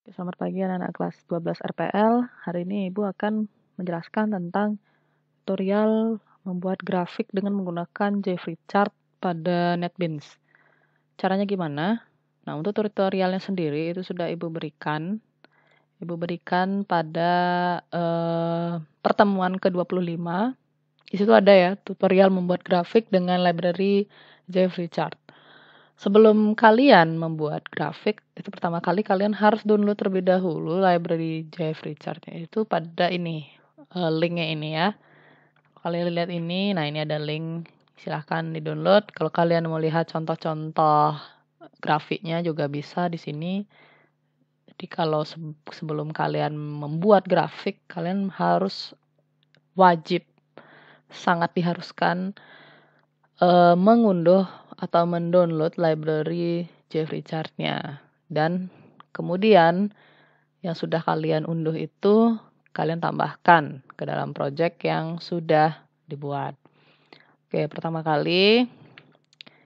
Selamat pagi anak-anak kelas 12 RPL. Hari ini Ibu akan menjelaskan tentang tutorial membuat grafik dengan menggunakan Jeffrey Chart pada NetBeans. Caranya gimana? Nah, untuk tutorialnya sendiri itu sudah Ibu berikan. Ibu berikan pada pertemuan ke-25. Di situ ada ya tutorial membuat grafik dengan library Jeffrey Chart. Sebelum kalian membuat grafik, itu pertama kali kalian harus download terlebih dahulu library Jeffrey Chart-nya. Itu pada ini, linknya ini ya. Kalian lihat ini, nah ini ada link, silahkan di-download. Kalau kalian mau lihat contoh-contoh grafiknya juga bisa di sini. Jadi kalau sebelum kalian membuat grafik, kalian harus wajib, sangat diharuskan mengunduh atau mendownload library Jeffrey Chart-nya. Dan kemudian yang sudah kalian unduh itu kalian tambahkan ke dalam project yang sudah dibuat. Oke, pertama kali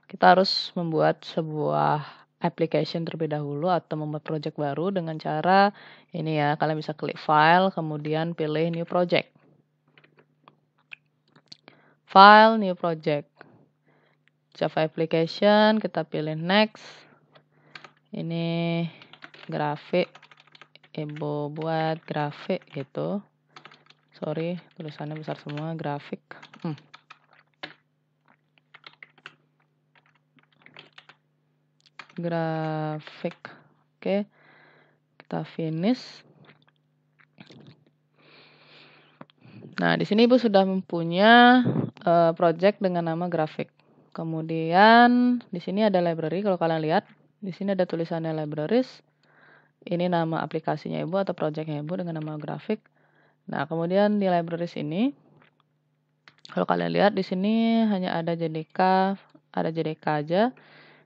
kita harus membuat sebuah application terlebih dahulu atau membuat project baru dengan cara ini ya, kalian bisa klik file, kemudian pilih new project. File, new project. Java application, kita pilih next. Ini grafik, Ibu buat grafik gitu. Sorry, tulisannya besar semua, grafik. Grafik. Oke. Kita finish. Nah, di sini Ibu sudah mempunyai project dengan nama grafik. Kemudian di sini ada library, kalau kalian lihat, di sini ada tulisannya libraries. Ini nama aplikasinya Ibu atau projectnya Ibu dengan nama grafik. Nah, kemudian di libraries ini, kalau kalian lihat di sini hanya ada JDK aja.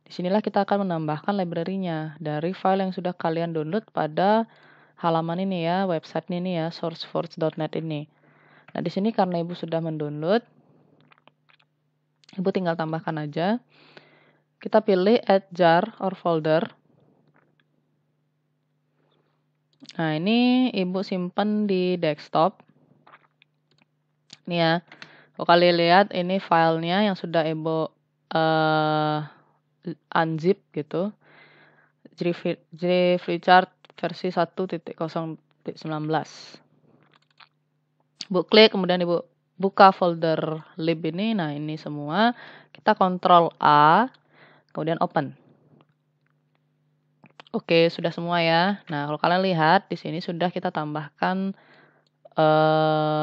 Disinilah kita akan menambahkan library-nya dari file yang sudah kalian download pada halaman ini ya, website ini ya, sourceforge.net ini. Nah, di sini karena Ibu sudah mendownload, Ibu tinggal tambahkan aja. Kita pilih add jar or folder. Nah, ini Ibu simpan di desktop. Ini ya. Kalau kalian lihat ini filenya yang sudah Ibu unzip gitu. Jeffrey Chart versi 1.0.19. Ibu klik, kemudian Ibu buka folder lib ini. Nah, ini semua. Kita Ctrl A, kemudian open. Oke, sudah semua ya. Nah, kalau kalian lihat di sini sudah kita tambahkan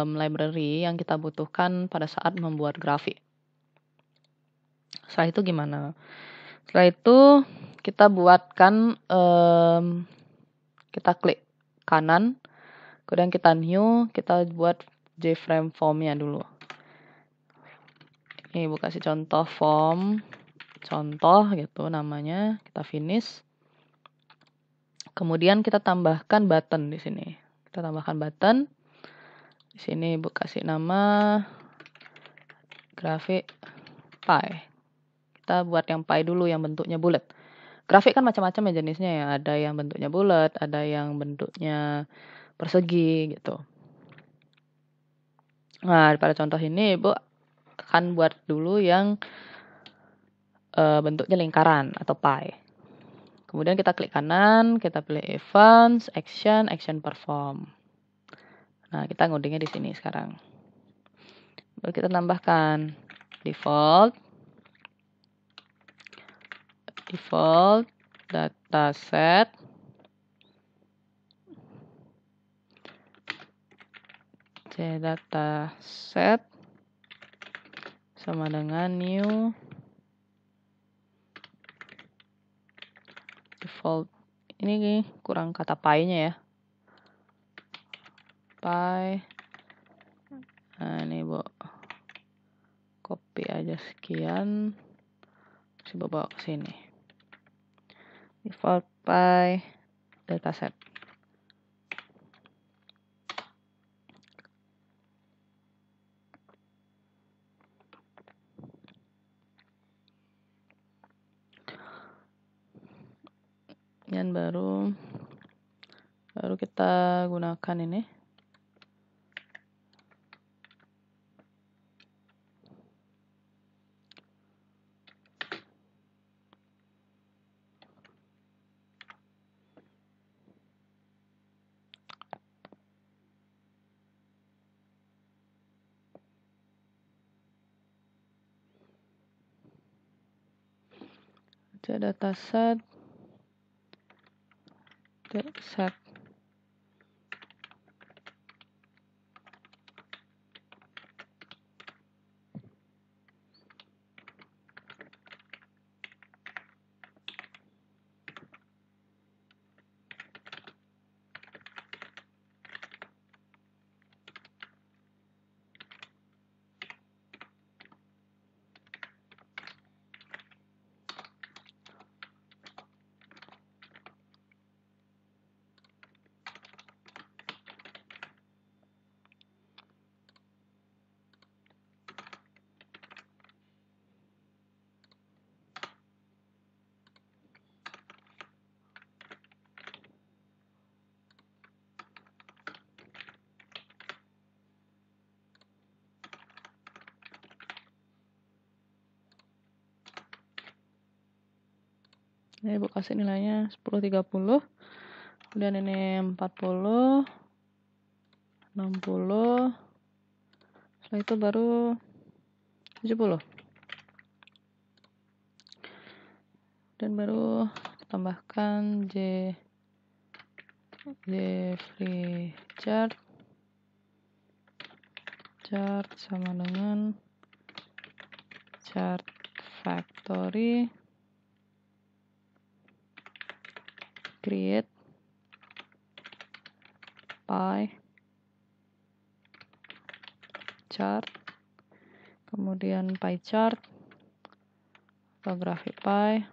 library yang kita butuhkan pada saat membuat grafik. Setelah itu gimana? Setelah itu kita buatkan, kita klik kanan, kemudian kita new, kita buat JFrame form-nya dulu. Ini Ibu kasih contoh form, contoh gitu namanya, kita finish. Kemudian kita tambahkan button di sini. Kita tambahkan button. Di sini Ibu kasih nama grafik pie. Kita buat yang pie dulu yang bentuknya bulat. Grafik kan macam-macam ya jenisnya ya. Ada yang bentuknya bulat, ada yang bentuknya persegi gitu. Nah, pada contoh ini Ibu akan buat dulu yang bentuknya lingkaran atau pie. Kemudian kita klik kanan, kita pilih events, action perform. Nah, kita ngodingnya di sini sekarang. Lalu kita tambahkan default dataset dataset sama dengan new default. Ini kurang kata pie-nya ya. Pie. Nah, ini Bu copy aja sekian. Coba bawa ke sini. Default pie dataset. Dan baru Baru kita gunakan ini. Dataset set ini Ibu kasih nilainya 1030. Kemudian ini 40, 60. Setelah itu baru 70. Dan baru tambahkan free chart sama dengan chart factory create pie chart, kemudian pie chart atau grafik pie.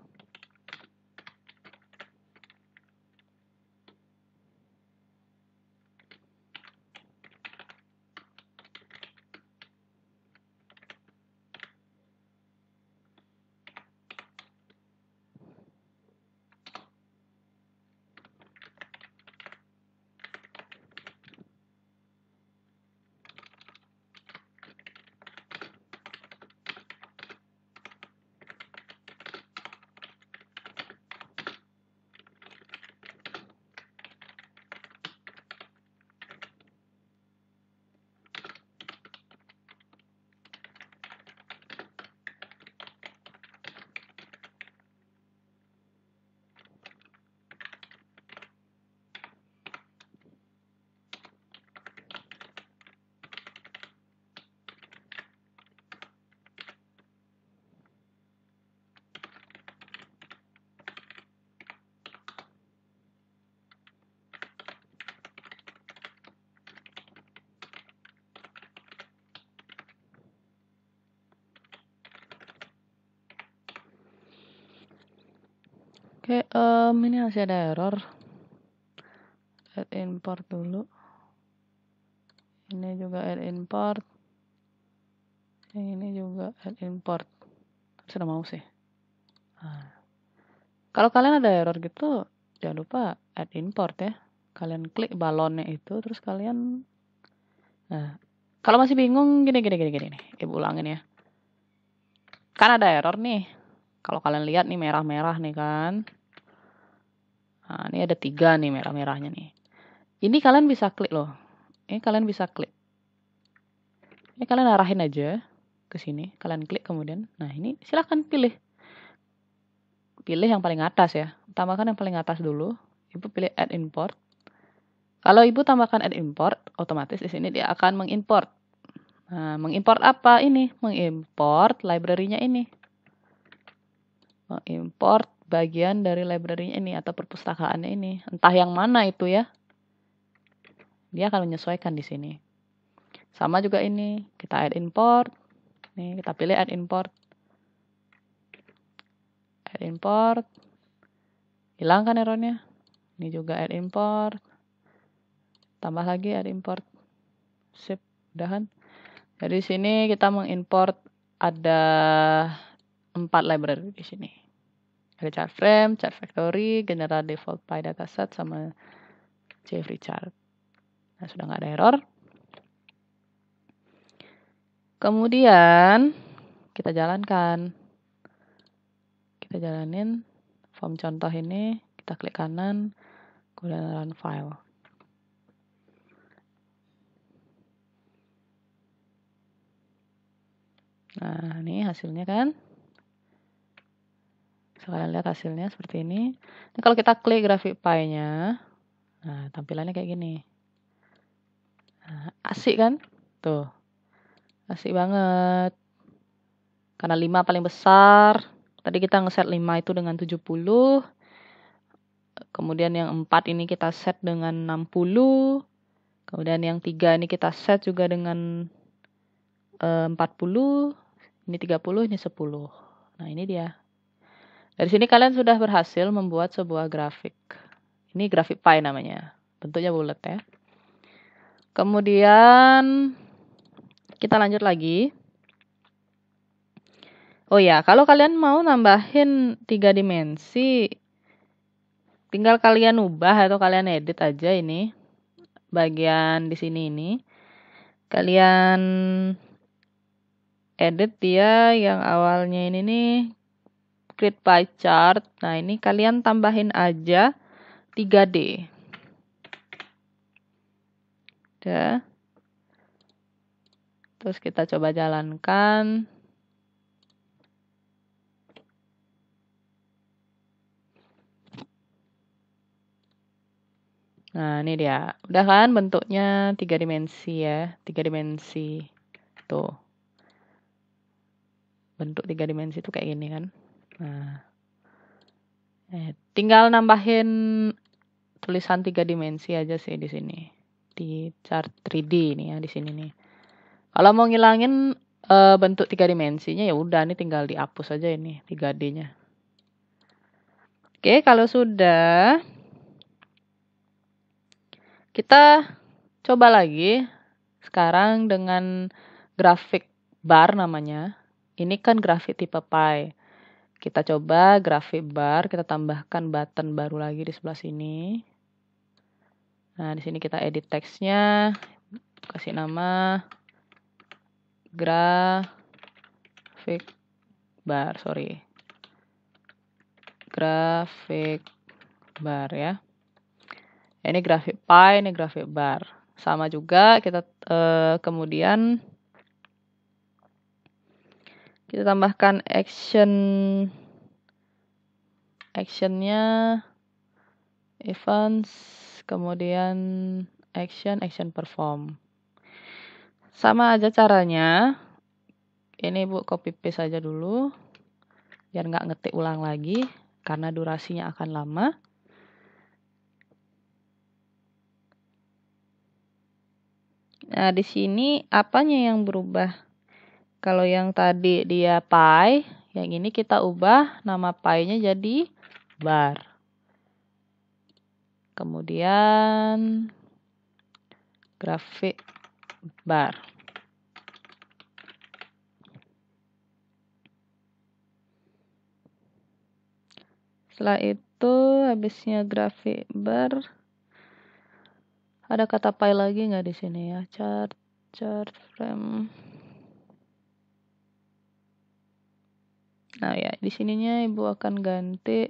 Oke, ini masih ada error. Add import dulu. Ini juga add import. Yang ini juga add import. Sudah mau sih. Nah, kalau kalian ada error gitu, jangan lupa add import ya. Kalian klik balonnya itu, terus kalian. Nah, kalau masih bingung, gini nih. Ibu ulangin ya. Kan ada error nih. Kalau kalian lihat nih merah-merah nih kan. Nah, ini ada 3 nih merah-merahnya nih. Ini kalian bisa klik loh. Ini kalian bisa klik. Ini kalian arahin aja ke sini. Kalian klik kemudian. Nah, ini silahkan pilih. Pilih yang paling atas ya. Tambahkan yang paling atas dulu. Ibu pilih add import. Kalau Ibu tambahkan add import, otomatis di sini dia akan mengimport. Nah, mengimport apa ini? Mengimport library-nya ini. Mengimport bagian dari library-nya ini atau perpustakaannya ini. Entah yang mana itu ya. Dia akan menyesuaikan di sini. Sama juga ini, kita add import. Nih, kita pilih add import. Add import. Hilangkan errornya. Ini juga add import. Tambah lagi add import. Sip, udahan. Jadi sini kita mengimport ada 4 library di sini. Ada chart frame, chart factory, general default pie dataset sama Jeffrey chart. Nah, sudah nggak ada error. Kemudian kita jalankan. Kita jalanin form contoh ini, kita klik kanan, kemudian run file. Nah, ini hasilnya kan. Kalian lihat hasilnya seperti ini. Nah, kalau kita klik grafik pie-nya, nah tampilannya kayak gini. Nah, asik kan? Tuh. Asik banget. Karena 5 paling besar. Tadi kita ngeset 5 itu dengan 70. Kemudian yang 4 ini kita set dengan 60. Kemudian yang 3 ini kita set juga dengan 40. Ini 30, ini 10. Nah, ini dia. Dari sini kalian sudah berhasil membuat sebuah grafik. Ini grafik pie namanya. Bentuknya bulat ya. Kemudian kita lanjut lagi. Oh ya, kalau kalian mau nambahin 3 dimensi, tinggal kalian ubah atau kalian edit aja ini. Bagian di sini ini. Kalian edit dia yang awalnya ini nih. Create pie chart. Nah, ini kalian tambahin aja 3D. Udah. Terus kita coba jalankan. Nah, ini dia. Udah kan bentuknya 3 dimensi ya. 3 dimensi. Tuh. Bentuk 3 dimensi itu kayak gini kan. Nah. Tinggal nambahin tulisan 3 dimensi aja sih di sini. Di chart 3D ini ya di sini nih. Kalau mau ngilangin bentuk 3 dimensinya ya udah nih tinggal dihapus aja ini 3D-nya. Oke, kalau sudah kita coba lagi sekarang dengan grafik bar namanya. Ini kan grafik tipe pie. Kita coba grafik bar, kita tambahkan button baru lagi di sebelah sini. Nah, di sini kita edit teksnya, kasih nama grafik bar, grafik bar ya. Ini grafik pie, ini grafik bar. Sama juga kita kemudian kita tambahkan actionnya events, kemudian action perform. Sama aja caranya. Ini Bu copy paste aja dulu biar nggak ngetik ulang lagi karena durasinya akan lama. Nah, di sini apanya yang berubah? Kalau yang tadi dia pie, yang ini kita ubah nama pie-nya jadi bar. Kemudian grafik bar. Setelah itu habisnya grafik bar. Ada kata pie lagi nggak di sini ya? Chart frame. Nah ya, di sininya Ibu akan ganti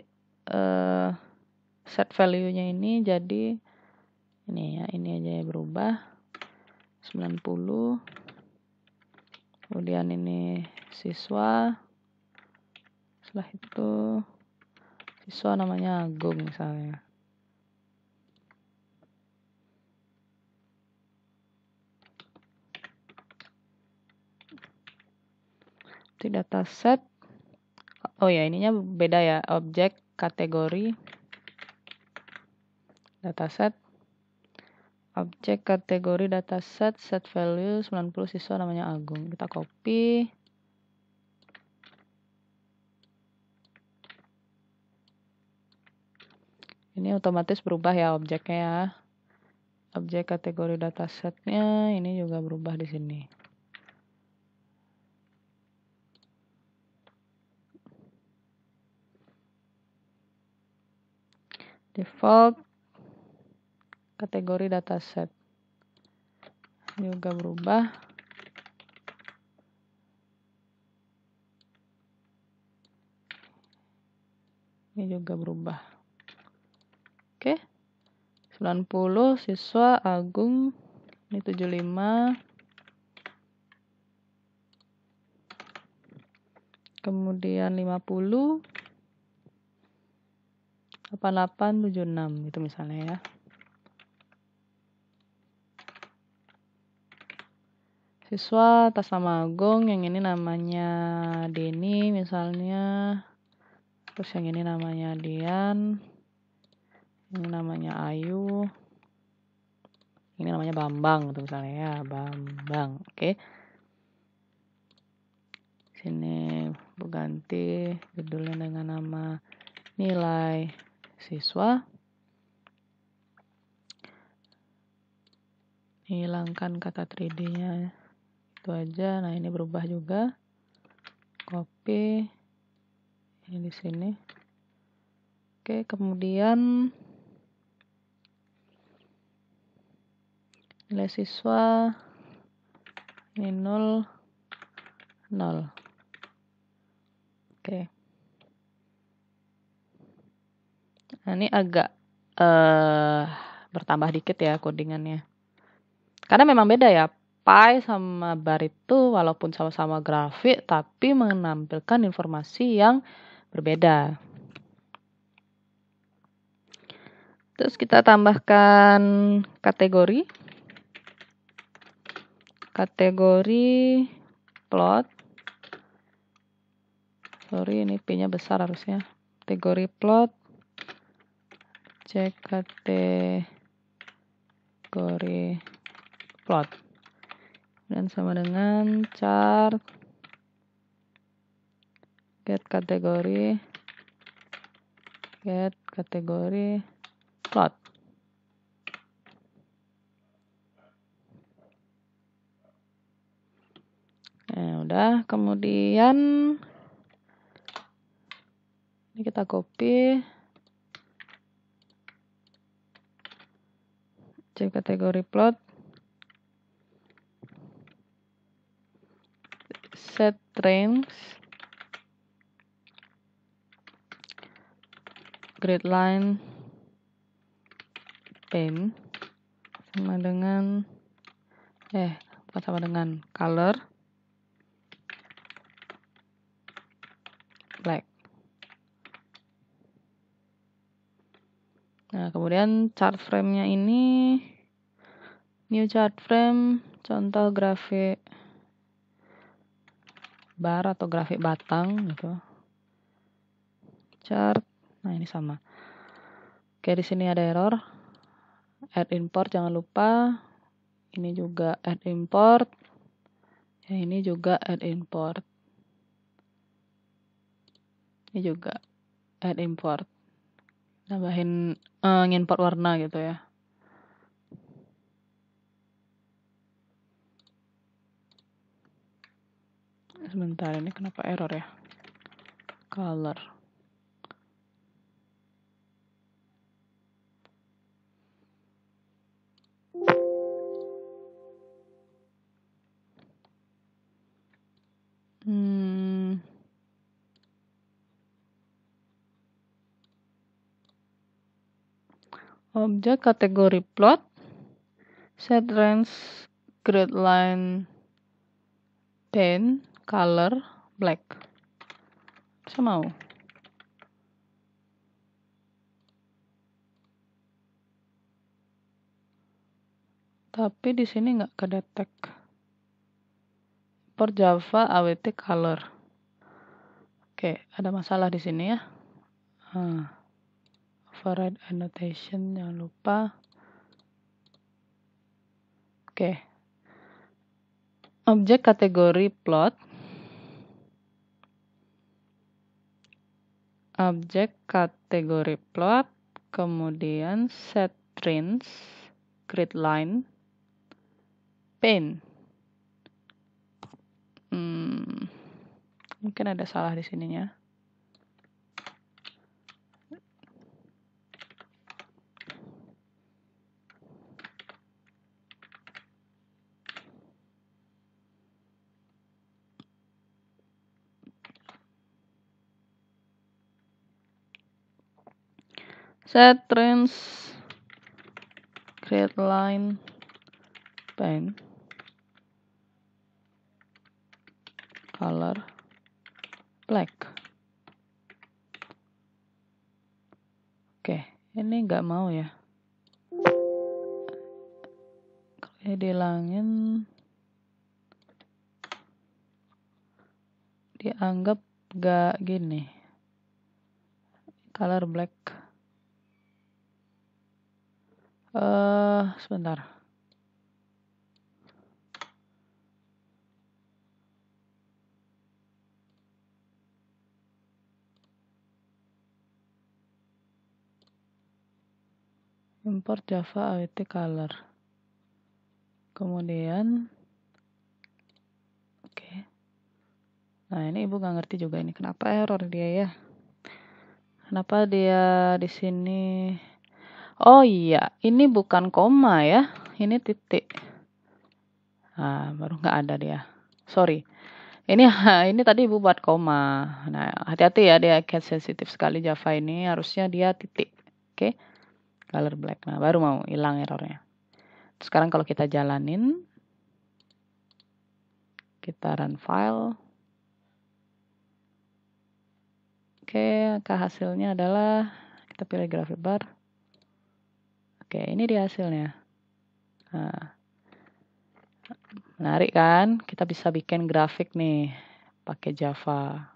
set value-nya ini jadi ini ya, ini aja ya berubah 90. Kemudian ini siswa. Setelah itu siswa namanya Agung misalnya. Di dataset. Oh ya, ininya beda ya, objek kategori dataset. Objek kategori dataset set value 90 siswa namanya Agung. Kita copy. Ini otomatis berubah ya objeknya ya. Objek kategori datasetnya ini juga berubah di sini. Default kategori dataset juga berubah. Ini juga berubah. Oke. 90 siswa Agung, ini 75. Kemudian 50 88 76 itu misalnya ya. Siswa atas nama Agung, yang ini namanya Denny misalnya. Terus yang ini namanya Dian. Ini namanya Ayu. Ini namanya Bambang gitu misalnya ya, Bambang. Oke. Sini ganti judulnya dengan nama nilai siswa. Hilangkan kata 3D-nya. Itu aja. Nah, ini berubah juga. Copy. Ini di sini. Oke, kemudian nilai siswa ini 0 0. Oke. Nah, ini agak bertambah dikit ya codingannya. Karena memang beda ya. Pie sama bar itu walaupun sama-sama grafik tapi menampilkan informasi yang berbeda. Terus kita tambahkan kategori. Kategori plot. Sorry, ini P-nya besar harusnya. Kategori plot. Cek kategori plot. Dan sama dengan chart. Get kategori plot. Nah, udah. Kemudian ini kita copy. Cek kategori plot. Set range. Grid line. Pen. Sama dengan bukan sama dengan color. Black. Nah, kemudian chart frame-nya ini new chart frame, contoh grafik bar atau grafik batang gitu. Chart. Nah, ini sama. Oke, di sini ada error. Add import jangan lupa. Ini juga add import. Ya, ini juga add import. Ini juga add import. Nambahin ngimport warna gitu ya. Sebentar, ini kenapa error ya? Color. Objek kategori plot. Set range grid line pen color black. Bisa mau. Tapi di sini nggak kedetek. Import Java awt color. Oke, ada masalah di sini ya. Override annotation jangan lupa. Oke. Objek kategori plot. Objek kategori plot, kemudian set range grid line pen. Mungkin ada salah di sininya. set range create line pen color black. Oke, ini nggak mau ya. Kalau dihilangin, dianggap nggak gini. Color black. Sebentar. Import Java awt color. Kemudian, oke. Nah, ini ibu nggak ngerti juga ini kenapa error dia ya. Kenapa dia di sini? Oh iya, ini bukan koma ya, ini titik. Nah, baru nggak ada dia. Sorry. Ini ini tadi ibu buat koma. Nah, hati-hati ya, dia case sensitif sekali Java ini. Harusnya dia titik. Oke. Color black. Nah, baru mau hilang errornya. Sekarang kalau kita jalanin, kita run file. Oke, hasilnya adalah kita pilih graphic bar. Oke, ini dia hasilnya. Nah, menarik kan? Kita bisa bikin grafik nih pakai Java.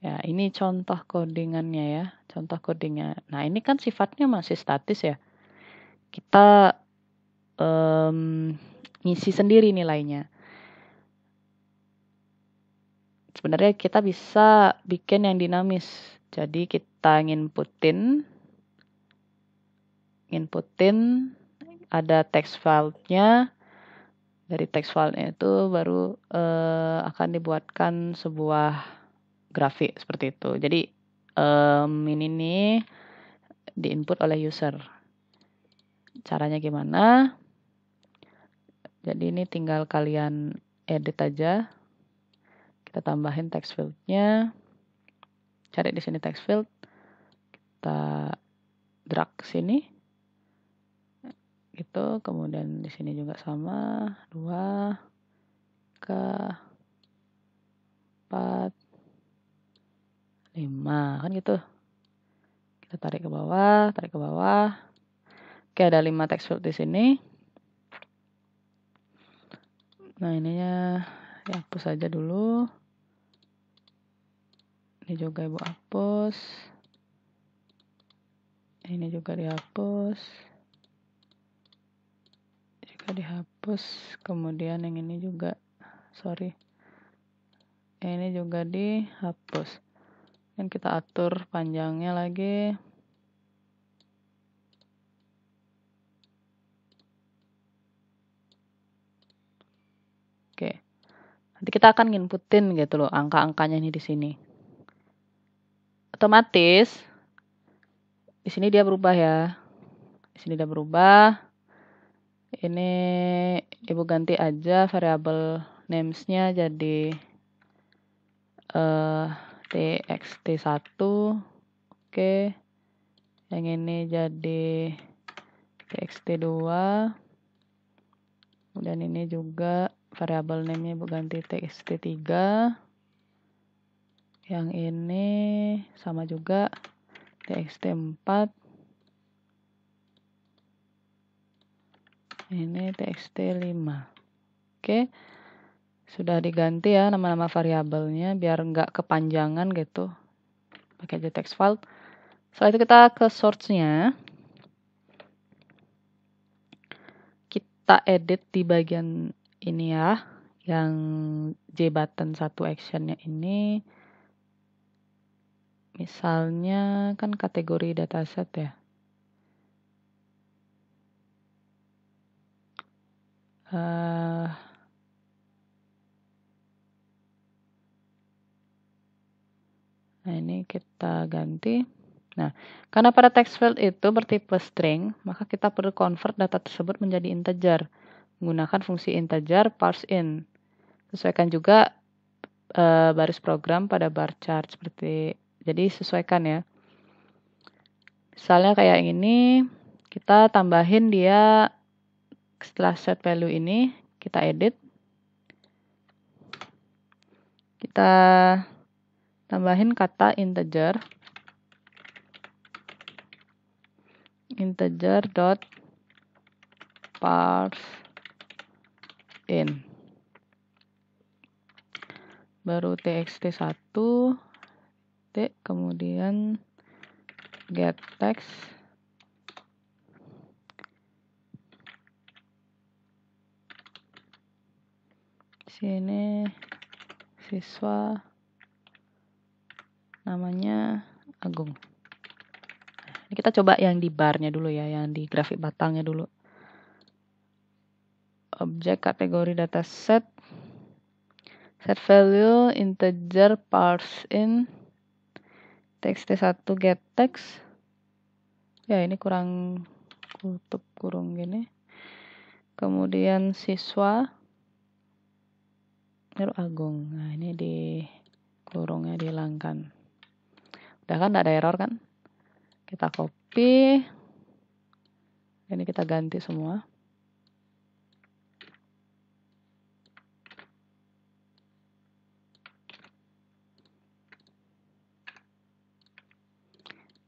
Ya, ini contoh codingannya ya. Contoh codingnya. Nah, ini kan sifatnya masih statis ya. Kita ngisi sendiri nilainya. Sebenarnya kita bisa bikin yang dinamis. Jadi kita nginputin ada text file-nya. Dari text file-nya itu baru akan dibuatkan sebuah grafik seperti itu. Jadi ini nih diinput oleh user. Caranya gimana? Jadi ini tinggal kalian edit aja. Kita tambahin text field-nya. Cari di sini text field. Kita drag sini. Gitu, kemudian di sini juga sama. 2 ke 4 5 kan gitu. Kita tarik ke bawah, Oke, ada 5 text field di sini. Nah, ininya dihapus aja dulu. Ini juga ibu hapus. Ini juga dihapus. Kemudian yang ini juga, ini juga dihapus. Dan kita atur panjangnya lagi. Oke. Nanti kita akan nginputin gitu loh angka-angkanya ini di sini. Otomatis di sini dia berubah ya. Di sini dia berubah. Ini ibu ganti aja variabel names-nya jadi txt1. Oke. Yang ini jadi txt2. Kemudian ini juga variabel name-nya ibu ganti txt3. Yang ini sama juga txt4. Ini txt5. Oke. Sudah diganti ya nama-nama variabelnya biar nggak kepanjangan gitu. Pakai aja text file. Setelah itu kita ke source-nya. Kita edit di bagian ini ya. Yang JButton 1 action-nya ini. Misalnya kan kategori dataset ya. Nah, ini kita ganti. Nah, karena pada text field itu bertipe string, maka kita perlu convert data tersebut menjadi integer. Menggunakan fungsi integer parse in. Sesuaikan juga baris program pada bar chart. Jadi sesuaikan ya. Misalnya kayak ini, kita tambahin dia setelah set value ini, kita edit. Kita tambahin kata integer. Integer dot parse in. Baru txt1, kemudian get text. Sini siswa namanya Agung. Ini kita coba yang di barnya dulu ya, yang di grafik batangnya dulu. Objek kategori dataset, set value integer parse in, txt1 get text. Ya ini kurang tutup kurung gini. Kemudian siswa Agung. Nah ini di kurungnya dihilangkan. Udah kan, nggak ada error kan? Kita copy. Ini kita ganti semua.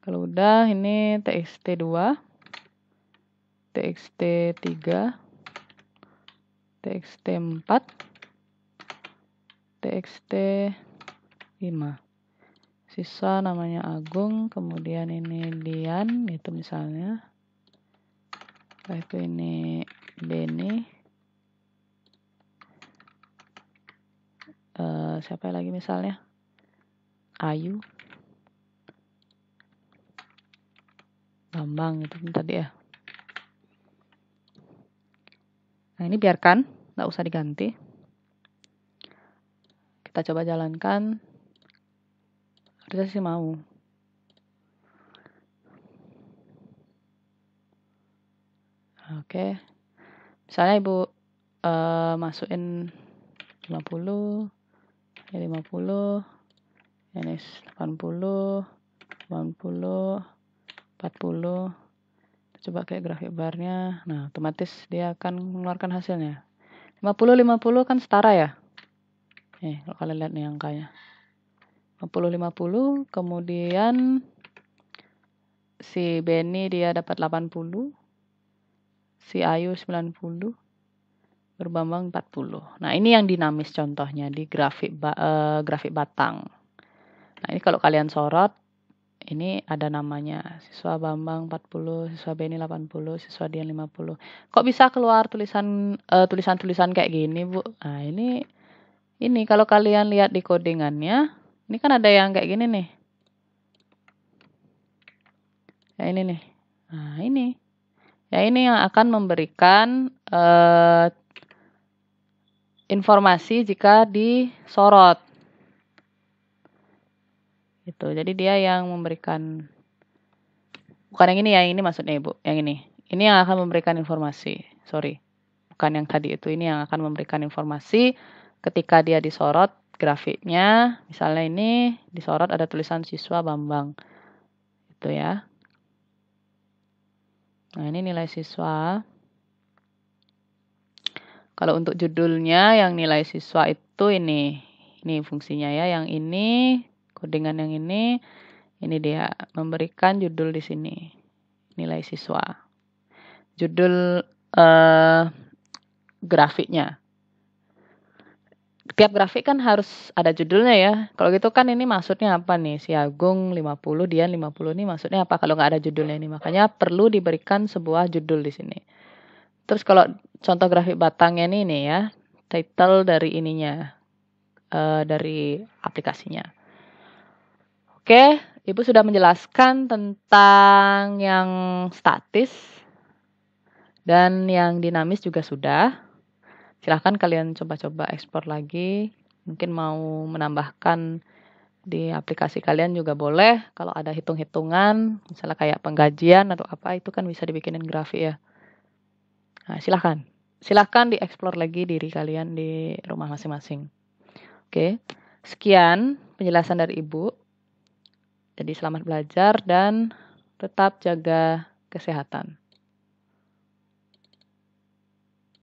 Kalau udah, ini txt2, txt3, txt4, txt5. Siswa namanya Agung, kemudian ini Dian, itu misalnya. Setelah itu ini Beni. Siapa lagi misalnya? Ayu. Bambang, itu tadi ya. Nah ini biarkan, nggak usah diganti. Kita coba jalankan. Harusnya sih mau. Oke. Misalnya Ibu masukin 50, ini 50, ini 80, 90, 40. Coba kayak grafik barnya. Nah, otomatis dia akan mengeluarkan hasilnya. 50, 50 kan setara ya. Nih, kalau kalian lihat nih angkanya. 50, 50, kemudian si Benny dia dapat 80, si Ayu 90, Berbambang 40. Nah, ini yang dinamis contohnya di grafik batang. Nah, ini kalau kalian sorot, ini ada namanya, siswa Bambang 40, siswa Benny 80, siswa Dian 50. Kok bisa keluar tulisan-tulisan kayak gini, Bu? Nah, ini kalau kalian lihat di codingannya, ini kan ada yang kayak gini nih. Ya ini nih. Nah, ini. Ya ini yang akan memberikan informasi jika disorot. Gitu. Jadi dia yang memberikan, bukan yang ini ya, ini maksudnya Ibu, yang ini. Ini yang akan memberikan informasi. Sorry. Bukan yang tadi itu, ini yang akan memberikan informasi ketika dia disorot grafiknya. Misalnya ini disorot ada tulisan siswa Bambang. Itu ya. Nah, ini nilai siswa. Kalau untuk judulnya yang nilai siswa itu ini fungsinya ya, yang ini codingan yang ini dia memberikan judul di sini, nilai siswa. Judul grafiknya. Tiap grafik kan harus ada judulnya ya. Kalau gitu kan ini maksudnya apa nih? Si Agung 50, Dian 50 ini maksudnya apa kalau nggak ada judulnya ini? Makanya perlu diberikan sebuah judul di sini. Terus kalau contoh grafik batangnya ini nih ya, title dari ininya, dari aplikasinya. Oke, Ibu sudah menjelaskan tentang yang statis dan yang dinamis juga sudah. Silahkan kalian coba-coba ekspor lagi. Mungkin mau menambahkan di aplikasi kalian juga boleh. Kalau ada hitung-hitungan, misalnya kayak penggajian atau apa, itu kan bisa dibikinin grafik ya. Nah, silahkan dieksplor lagi diri kalian di rumah masing-masing. Oke, sekian penjelasan dari Ibu. Jadi selamat belajar dan Tetap jaga kesehatan.